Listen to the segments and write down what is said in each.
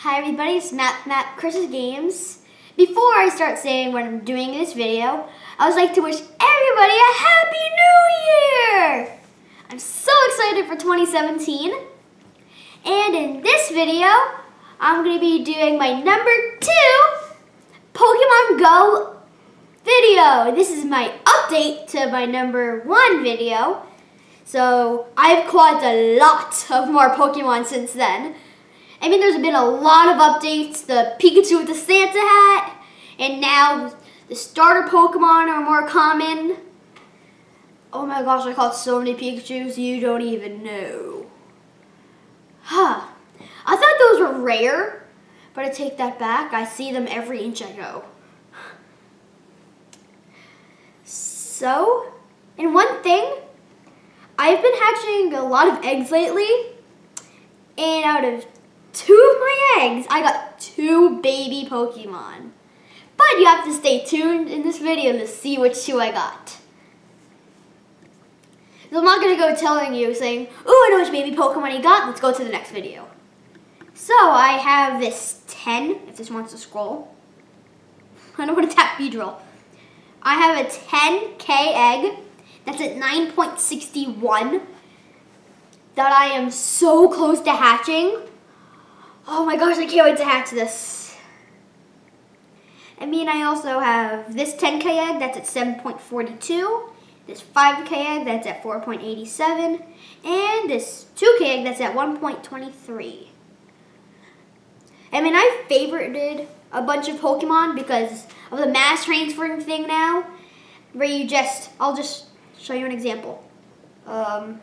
Hi everybody, it's Matt Chris's Games. Before I start saying what I'm doing in this video, I would like to wish everybody a Happy New Year! I'm so excited for 2017. And in this video, I'm going to be doing my number 2 Pokemon Go video. This is my update to my number 1 video. So I've caught a lot of more Pokemon since then. I mean, there's been a lot of updates, the Pikachu with the Santa hat, and now the starter Pokemon are more common. Oh my gosh, I caught so many Pikachus, you don't even know. I thought those were rare, but I take that back. I see them every inch I go. So, and one thing, I've been hatching a lot of eggs lately, and out of 2 of my eggs, I got 2 baby Pokemon. But you have to stay tuned in this video to see which 2 I got. So I'm not going to go telling you, saying, "Ooh, I know which baby Pokemon you got. Let's go to the next video." So I have this 10, if this wants to scroll. I don't want to tap Beedrill. I have a 10K egg. That's at 9.61. That I am so close to hatching. Oh my gosh, I can't wait to hatch this. I mean, I also have this 10K egg, that's at 7.42. This 5K egg, that's at 4.87. And this 2K egg, that's at 1.23. I mean, I favorited a bunch of Pokemon because of the mass transferring thing now. Where I'll just show you an example. Where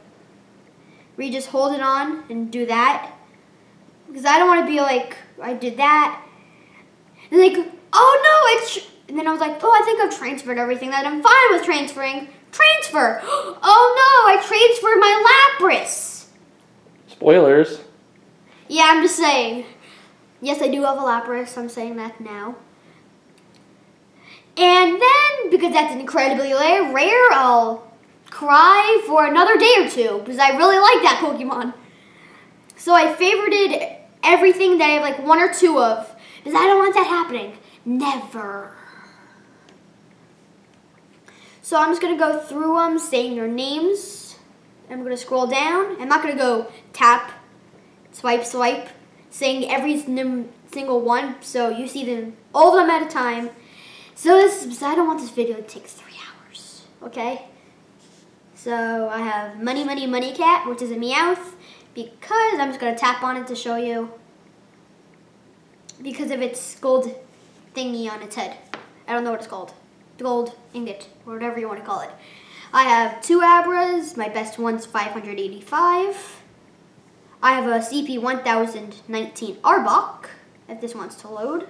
you just hold it on and do that. Because I don't want to be like, I did that. And like, oh no, and then I was like, oh, I think I've transferred everything that I'm fine with transferring. Transfer! Oh no, I transferred my Lapras. Spoilers. Yeah, I'm just saying. Yes, I do have a Lapras, I'm saying that now. And then, because that's incredibly rare, I'll cry for another day or two. Because I really like that Pokemon. So I favorited everything that I have like 1 or 2 of, because I don't want that happening. Never. So I'm just going to go through them, saying their names. I'm going to scroll down. I'm not going to go tap, swipe, saying every single one, so you see them, all of them at a time. So I don't want this video to take 3 hours, okay? So I have Money Cat, which is a Meowth. Because I'm just going to tap on it to show you. Because of its gold thingy on its head. I don't know what it's called. Gold ingot, or whatever you want to call it. I have 2 Abras. My best one's 585. I have a CP 1019 Arbok, if this wants to load.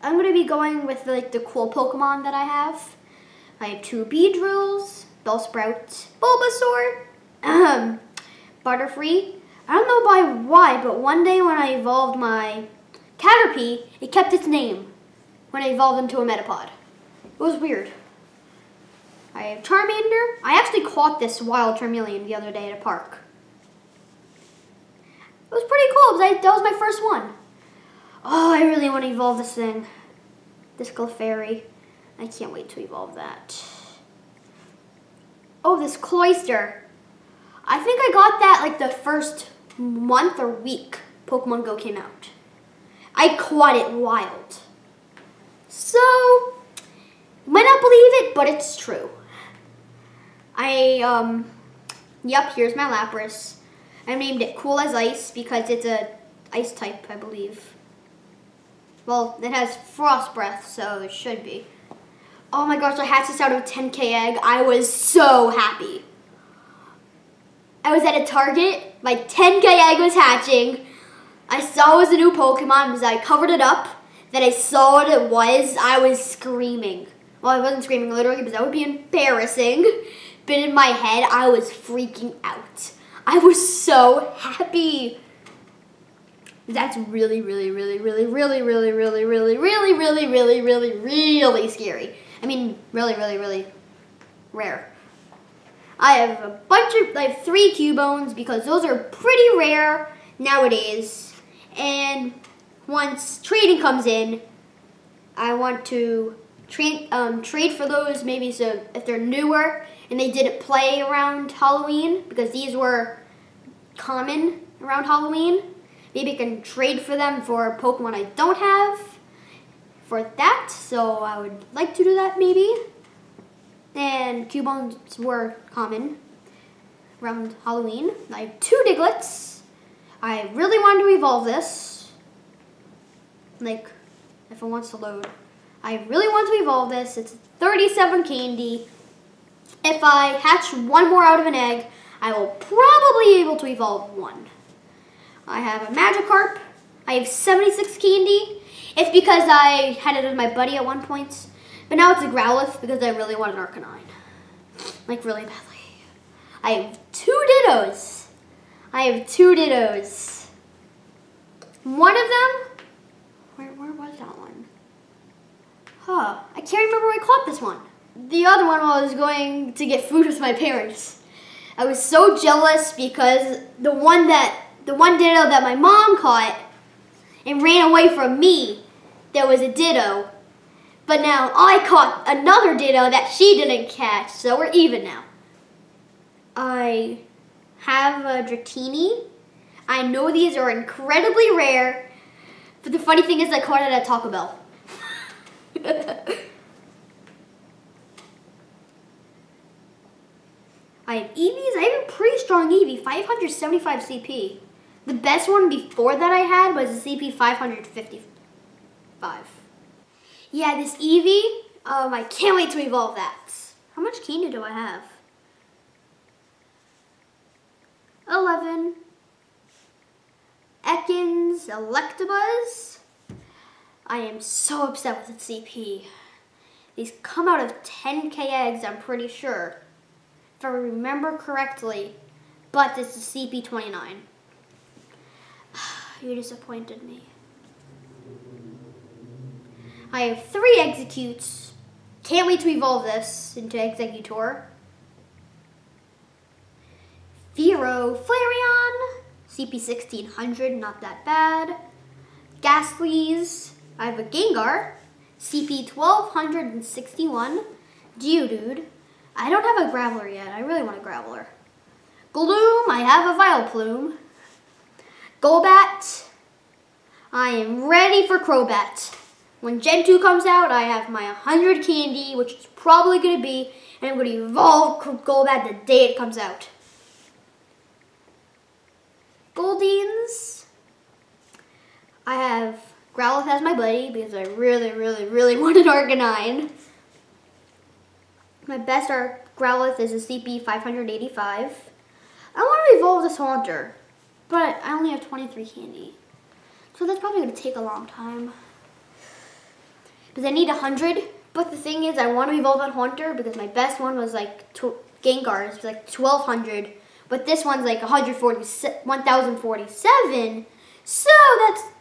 I'm going to be going with like the cool Pokemon that I have. I have 2 Beedrills, Bellsprout, Bulbasaur, Butterfree. I don't know why, but one day when I evolved my Caterpie, it kept its name when I evolved into a Metapod. It was weird. I have Charmander. I actually caught this wild Charmeleon the other day at a park. It was pretty cool, because that was my first one. Oh, I really want to evolve this thing. This Clefairy. I can't wait to evolve that. Oh, this Cloyster. I think I got that like the first month or week Pokemon Go came out. I caught it wild. So, you might not believe it, but it's true. Yep, here's my Lapras. I named it Cool as Ice because it's a ice type, I believe. Well, it has Frost Breath, so it should be. Oh my gosh, I hatched this out of a 10K egg. I was so happy. I was at a Target, my 10K egg was hatching. I saw it was a new Pokemon because I covered it up. Then I saw what it was. I was screaming. Well, I wasn't screaming literally because that would be embarrassing. But in my head, I was freaking out. I was so happy. That's really scary. I mean, really rare. I have 3 Cubones because those are pretty rare nowadays. And once trading comes in, I want to trade for those maybe so if they're newer and they didn't play around Halloween, because these were common around Halloween. Maybe I can trade for them for Pokemon I don't have for that. So I would like to do that maybe. And Cubone were common around Halloween. I have 2 Digletts. I really wanted to evolve this. Like, if it wants to load. I really want to evolve this. It's 37 candy. If I hatch 1 more out of an egg, I will probably be able to evolve 1. I have a Magikarp. I have 76 candy. It's because I had it as my buddy at one point. But now it's a Growlithe because I really want an Arcanine. Like, really badly. I have 2 Dittos. One of them, where was that one? Huh, I can't remember where I caught this one. The other one was going to get food with my parents. I was so jealous because the one Ditto that my mom caught and ran away from me, there was a Ditto. But now I caught another Ditto that she didn't catch, so we're even now. I have a Dratini. I know these are incredibly rare, but the funny thing is I caught it at Taco Bell. I have Eevees. I have a pretty strong Eevee, 575 CP. The best one before that I had was a CP 555. Yeah, this Eevee, I can't wait to evolve that. How much candy do I have? 11. Ekans, Electabuzz. I am so upset with its CP. These come out of 10k eggs, I'm pretty sure. If I remember correctly. But this is CP 29. You disappointed me. I have 3 Executes. Can't wait to evolve this into Executor. Fearow, Flareon, CP 1600, not that bad. Ghastlies, I have a Gengar, CP 1261. Geodude, I don't have a Graveler yet, I really want a Graveler. Gloom, I have a Vileplume. Golbat, I am ready for Crobat. When Gen 2 comes out, I have my 100 candy, which is probably going to be, and I'm going to evolve Golbat the day it comes out. Goldeen's, I have Growlithe as my buddy because I really, really, really wanted Arcanine. My best Growlithe is a CP 585. I want to evolve this Haunter, but I only have 23 candy. So that's probably going to take a long time. Because I need 100, but the thing is I want to evolve that Haunter because my best one was like Gengar, it's like 1200. But this one's like 1047, so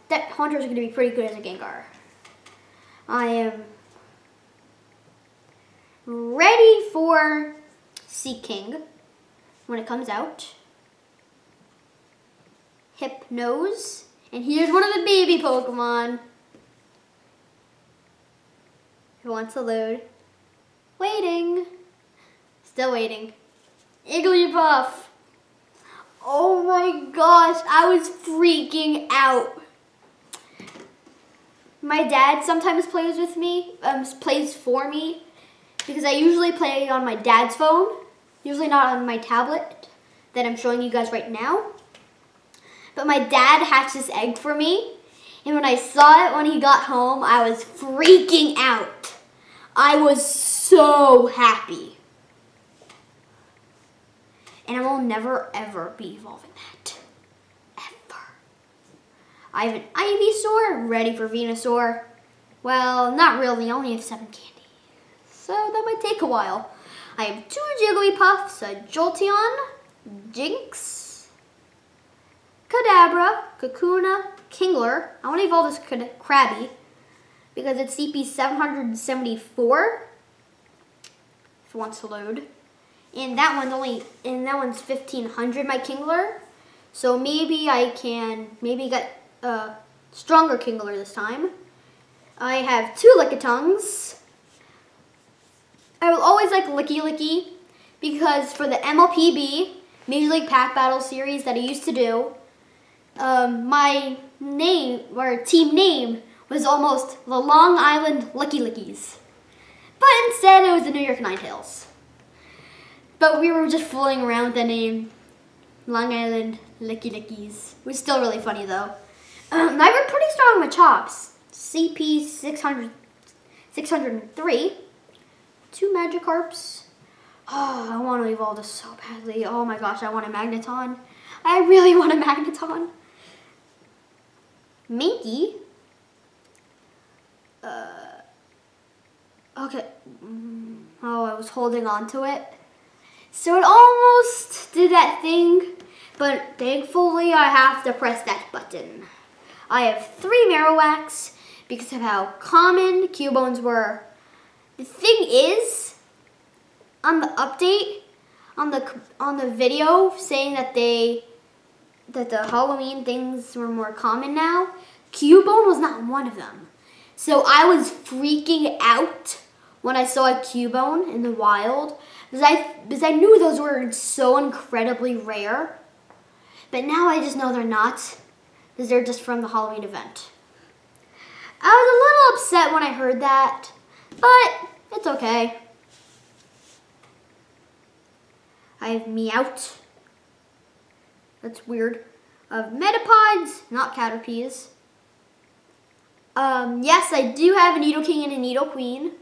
that Haunter's going to be pretty good as a Gengar. I am ready for Seaking when it comes out. Hypnose, and here's one of the baby Pokemon. Who wants to load? Waiting. Still waiting. Igglybuff. Oh my gosh, I was freaking out. My dad sometimes plays with me, plays for me, because I usually play on my dad's phone, usually not on my tablet that I'm showing you guys right now. But my dad hatched this egg for me, and when I saw it when he got home, I was freaking out. I was so happy. And I will never, ever be evolving that. Ever. I have an Ivysaur ready for Venusaur. Well, not really. I only have 7 candy. So that might take a while. I have 2 Jigglypuffs, a Jolteon, Jinx, Kadabra, Kakuna, Kingler. I want to evolve this Krabby because it's CP 774. If it wants to load. And that one's 1500, my Kingler. So maybe I can get a stronger Kingler this time. I have 2 Lickitungs. I will always like Licky Licky because for the MLPB, Major League Pack Battle series that I used to do, my name, or team name, was almost the Long Island Licky Lickies. But instead it was the New York Ninetales. But we were just fooling around with the name Long Island Licky Lickies. It was still really funny though. I've been pretty strong with chops. CP 603. 2 Magikarps. Oh, I want to evolve this so badly. Oh my gosh, I want a Magneton. I really want a Magneton. Minky. Okay. Oh, I was holding on to it. So it almost did that thing, but thankfully I have to press that button. I have 3 Marowaks because of how common Cubones were. The thing is, on the update, on the video saying that the Halloween things were more common now, Cubone was not one of them. So I was freaking out when I saw a Cubone in the wild because I knew those were so incredibly rare. But now I just know they're not because they're just from the Halloween event. I was a little upset when I heard that, but it's okay. I have Meowth. That's weird. Metapods, not Caterpies. Yes, I do have a Nidoking and a Nidoqueen.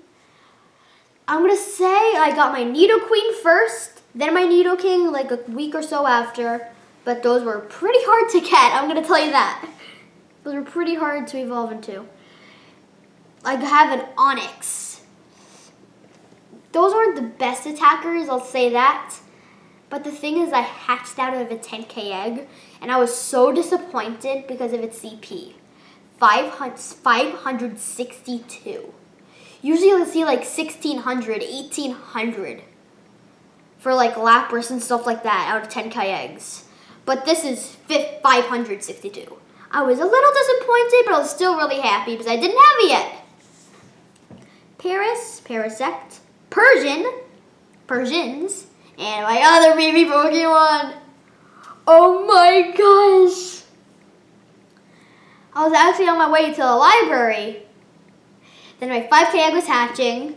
I'm gonna say I got my Nidoqueen first, then my Nidoking like a week or so after, but those were pretty hard to get, I'm gonna tell you that. Those were pretty hard to evolve into. I have an Onix. Those aren't the best attackers, I'll say that. But the thing is, I hatched out of a 10K egg, and I was so disappointed because of its CP. 562. Usually you'll see like 1,600, 1,800 for like Lapras and stuff like that out of 10K eggs. But this is 562. I was a little disappointed, but I was still really happy because I didn't have it yet. Paris, Parasect, Persians, and my other baby Pokemon. Oh my gosh. I was actually on my way to the library. Then my 5K egg was hatching.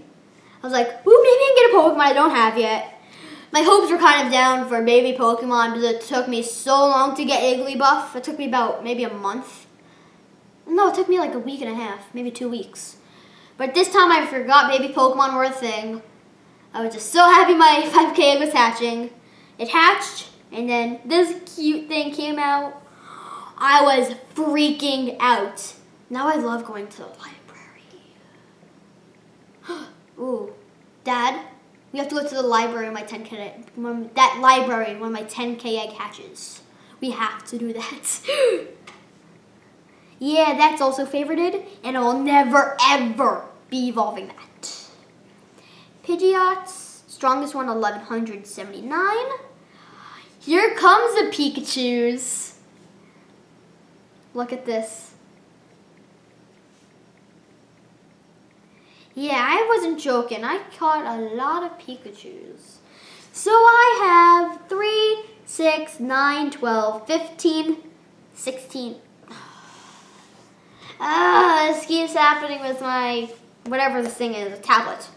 I was like, ooh, maybe I can get a Pokemon I don't have yet. My hopes were kind of down for baby Pokemon because it took me so long to get Igglybuff. It took me about maybe a month. No, it took me like a week and a half, maybe 2 weeks. But this time I forgot baby Pokemon were a thing. I was just so happy my 5K egg was hatching. It hatched, and then this cute thing came out. I was freaking out. Now I love going to the library. Ooh, Dad, we have to go to the library when my 10K when my 10K egg hatches. We have to do that. Yeah, that's also favorited, and I will never ever be evolving that. Pidgeot's strongest one, 1179. Here comes the Pikachus. Look at this. Yeah, I wasn't joking. I caught a lot of Pikachus. So I have 3, 6, 9, 12, 15, 16. This keeps happening with my, whatever this thing is, a tablet.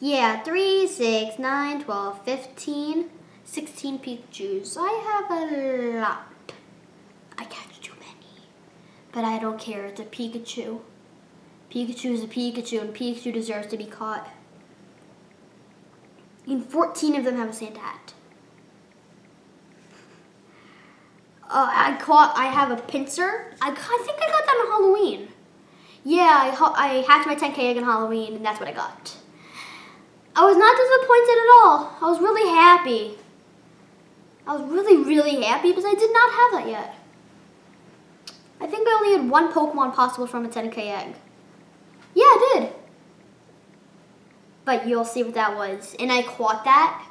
Yeah, 3, 6, 9, 12, 15, 16 Pikachus. I have a lot. I catch too many. But I don't care, it's a Pikachu. Pikachu is a Pikachu, and Pikachu deserves to be caught. And 14 of them have a Santa hat. I have a Pinsir. I think I got that on Halloween. Yeah, I hatched my 10K egg on Halloween, and that's what I got. I was not disappointed at all. I was really happy. I was really, really happy because I did not have that yet. I think I only had 1 Pokemon possible from a 10K egg. Yeah, I did. But you'll see what that was. And I caught that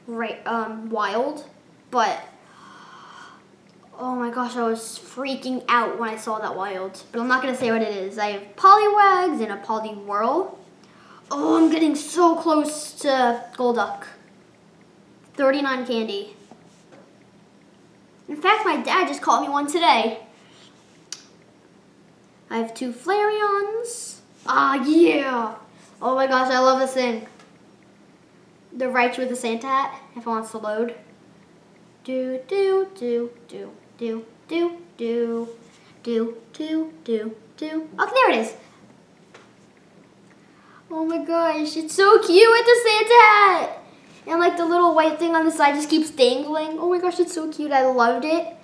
right wild, but Oh my gosh, I was freaking out when I saw that wild. But I'm not going to say what it is. I have Poliwags and a Poliwhirl. Oh, I'm getting so close to Golduck. 39 candy. In fact, my dad just caught me one today. I have 2 Flareons. Ah, yeah. Oh my gosh, I love this thing. The Raichu with the Santa hat, if it wants to load. Do, do, do, do, do, do, do, do, do, do, do. Oh, there it is. Oh my gosh, it's so cute with the Santa hat. And like the little white thing on the side just keeps dangling. Oh my gosh, it's so cute. I loved it.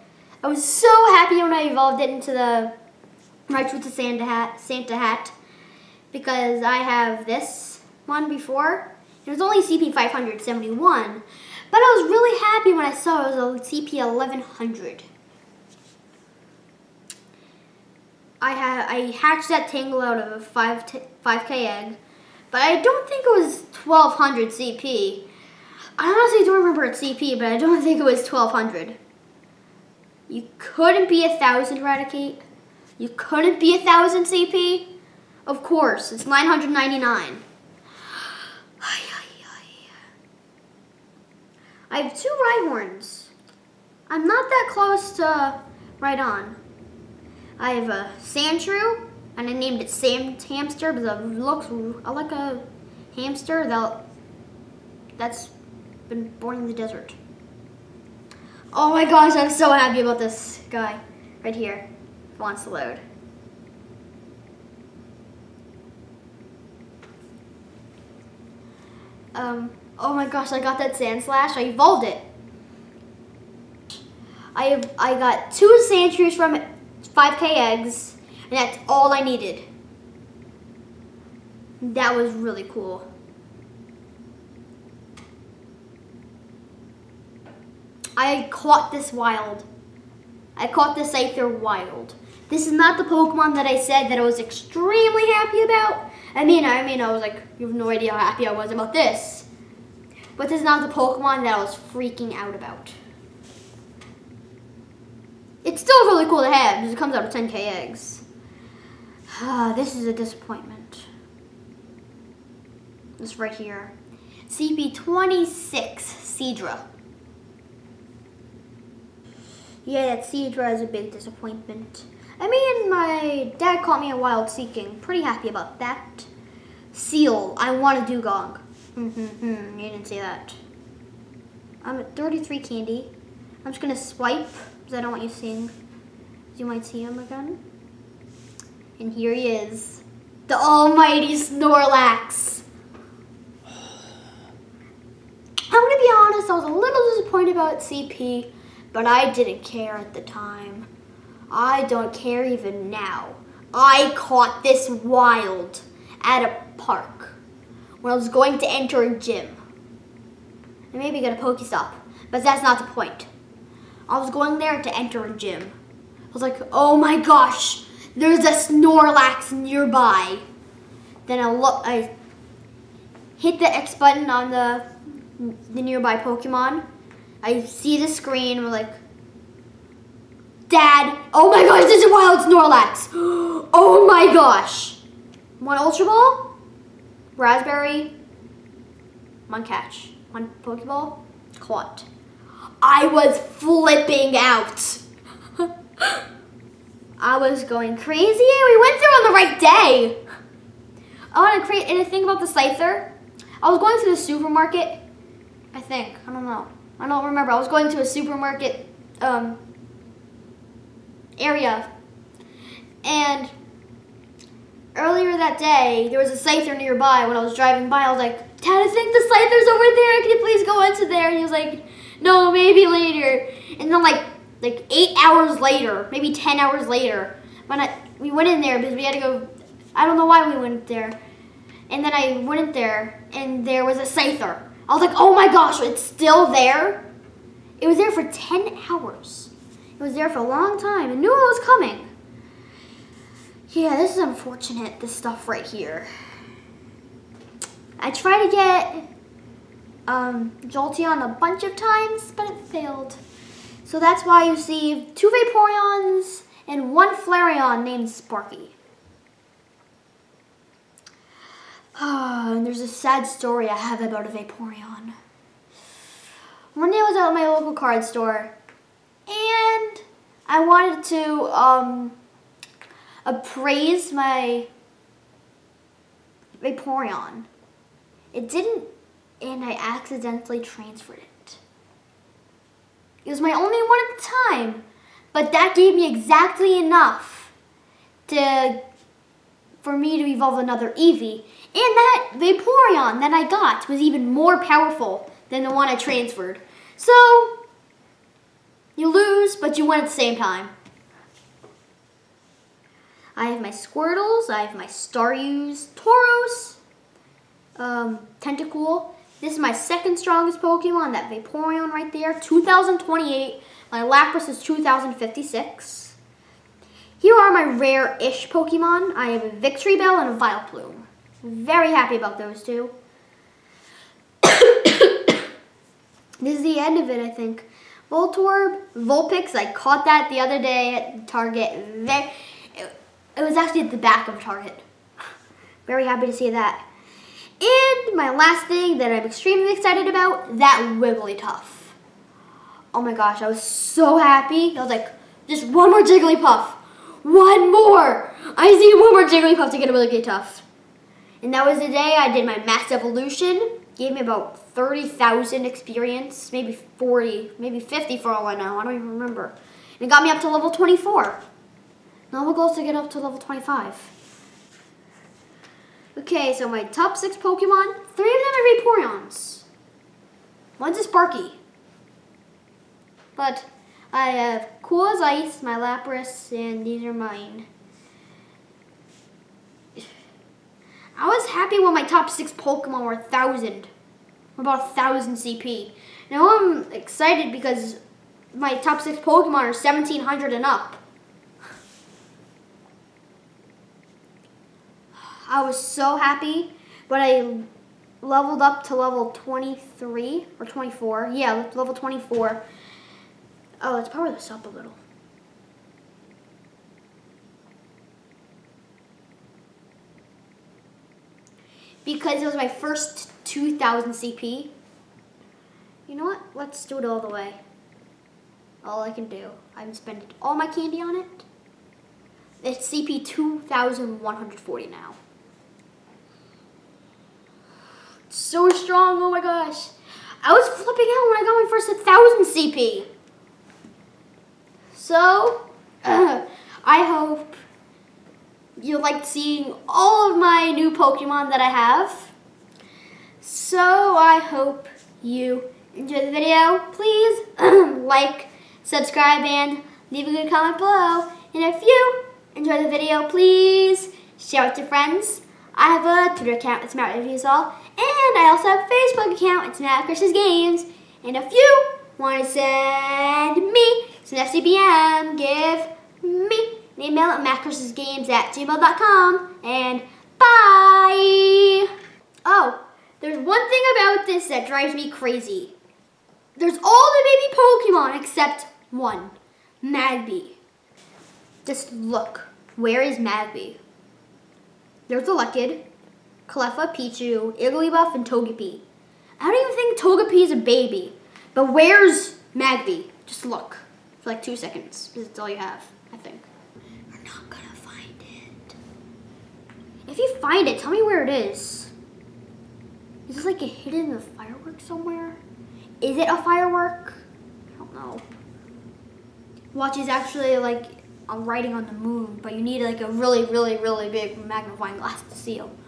I was so happy when I evolved it into the Raichu with the Santa hat, because I have this one before. It was only CP 571, but I was really happy when I saw it was a CP 1100. I hatched that Tangle out of a 5K egg, but I don't think it was 1200 CP. I honestly don't remember its CP, but I don't think it was 1200. You couldn't be 1000, Eradicate. You couldn't be 1000 CP? Of course, it's 999. I have 2 Rhyhorns. I'm not that close to right on. I have a Sandshrew, and I named it Sand Hamster because it looks like a hamster that's been born in the desert. Oh my gosh, I'm so happy about this guy right here. If it wants to load. Oh my gosh, I got that Sandslash. I evolved it. I got 2 Sandshrews from 5K eggs, and that's all I needed. That was really cool. I caught this wild. I caught this Scyther wild. This is not the Pokemon that I said that I was extremely happy about. I mean, I was like, you have no idea how happy I was about this. But this is not the Pokemon that I was freaking out about. It's still really cool to have because it comes out of 10K eggs. This is a disappointment. This right here. CP26 Seadra. Yeah, that Seadra is a big disappointment. I mean, my dad caught me a Wild Seeking. Pretty happy about that. Seal, I want a Dugong. You didn't see that. I'm at 33 candy. I'm just gonna swipe because I don't want you seeing. You might see him again. And here he is, the almighty Snorlax. I'm gonna be honest, I was a little disappointed about CP, but I didn't care at the time. I don't care even now. I caught this wild at a park when I was going to enter a gym. And maybe get a Pokestop, but that's not the point. I was going there to enter a gym. I was like, oh my gosh, there's a Snorlax nearby. Then I hit the X button on the nearby Pokemon. I see the screen, and we're like, Dad, oh my gosh, this is a wild Snorlax. Oh my gosh. One Ultra Ball, Raspberry, one catch, one Pokeball, caught. I was flipping out. I was going crazy. We went there on the right day. I want to create anything about the Scyther. I was going to the supermarket, I think. I don't know. I don't remember. I was going to a supermarket area. And earlier that day, there was a Scyther nearby. When I was driving by, I was like, Dad, I think the Scyther's over there. Can you please go into there? And he was like, no, maybe later. And then like 8 hours later, maybe 10 hours later, we went in there because we had to go, I don't know why we went there. And then I went in there and there was a Scyther. I was like, oh my gosh, it's still there? It was there for 10 hours. It was there for a long time. I knew it was coming. Yeah, this is unfortunate, this stuff right here. I tried to get Jolteon a bunch of times, but it failed. So that's why you see 2 Vaporeons and 1 Flareon named Sparky. And there's a sad story I have about a Vaporeon. One day I was at my local card store and I wanted to appraise my Vaporeon. It didn't, and I accidentally transferred it. It was my only one at the time, but that gave me exactly enough for me to evolve another Eevee. And that Vaporeon that I got was even more powerful than the one I transferred. So, you lose, but you win at the same time. I have my Squirtles, I have my Staryus, Tauros, Tentacool. This is my second strongest Pokemon, that Vaporeon right there, 2028. My Lapras is 2056. Here are my rare-ish Pokemon. I have a Victory Bell and a Vileplume. Very happy about those two. This is the end of it, I think. Voltorb, Vulpix, I caught that the other day at Target. It was actually at the back of Target. Very happy to see that. And my last thing that I'm extremely excited about, that Wigglytuff. Oh my gosh, I was so happy. I was like, just one more Jigglypuff. One more. I just need one more Jigglypuff to get a Wigglytuff. And that was the day I did my max evolution. Gave me about 30,000 experience, maybe 40, maybe 50 for all I know. I don't even remember. And it got me up to level 24. Now my goal is to get up to level 25. Okay, so my top 6 Pokemon, 3 of them are Vaporeons. One's a Sparky. But I have Cool as Ice, my Lapras, and these are mine. I was happy when my top 6 Pokemon were 1,000. About 1,000 CP. Now I'm excited because my top 6 Pokemon are 1,700 and up. I was so happy, but I leveled up to level 23 or 24. Yeah, level 24. Oh, let's power this up a little. Because it was my first 2,000 CP. You know what? Let's do it all the way. All I can do. I'm spending all my candy on it. It's CP 2,140 now. It's so strong, oh my gosh. I was flipping out when I got my first 1,000 CP. So, I hope you liked seeing all of my new Pokemon that I have. So I hope you enjoyed the video. Please like, subscribe, and leave a good comment below. And if you enjoyed the video, please share it with your friends. I have a Twitter account, it's Matt Reviews All, and I also have a Facebook account, it's Matt Chris's Games. And if you want to send me some FCBM, give me an email at mattchrisgames@gmail.com, and bye! Oh, there's one thing about this that drives me crazy. There's all the baby Pokemon except one, Magby. Just look, where is Magby? There's Elekid, Cleffa, Pichu, Igglybuff, and Togepi. I don't even think Togepi is a baby, but where's Magby? Just look for like 2 seconds, because it's all you have, I think. We're not gonna find it. If you find it, tell me where it is. Is this like a hidden firework somewhere? Is it a firework? I don't know. Watch is actually like I'm writing on the moon, but you need like a really, really, really big magnifying glass to see them.